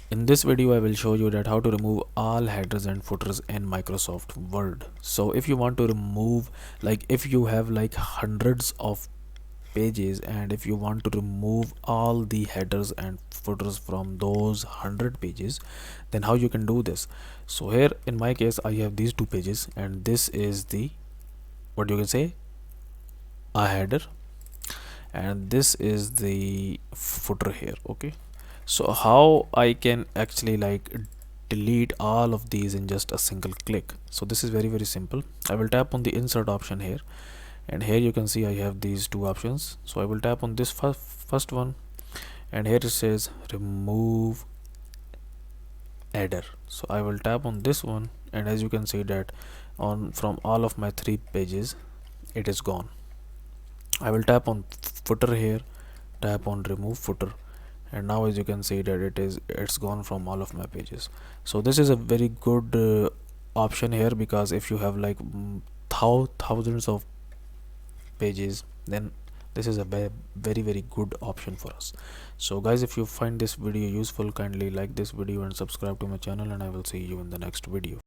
In this video I will show you that how to remove all headers and footers in Microsoft Word. So if you want to remove, like if you have like hundreds of pages and if you want to remove all the headers and footers from those 100 pages, then how you can do this. So here in my case I have these two pages and this is the, what you can say, a header, and this is the footer here. Okay, so how I can actually like delete all of these in just a single click? So this is very simple. I will tap on the insert option here, and here you can see I have these two options. So I will tap on this first one, and here it says remove header. So I will tap on this one, and as you can see that on from all of my 3 pages it is gone. I will tap on footer here, tap on remove footer, and now as you can see that it's gone from all of my pages. So this is a very good option here, because if you have like thousands of pages, then this is a very good option for us. So guys, if you find this video useful, kindly like this video and subscribe to my channel, and I will see you in the next video.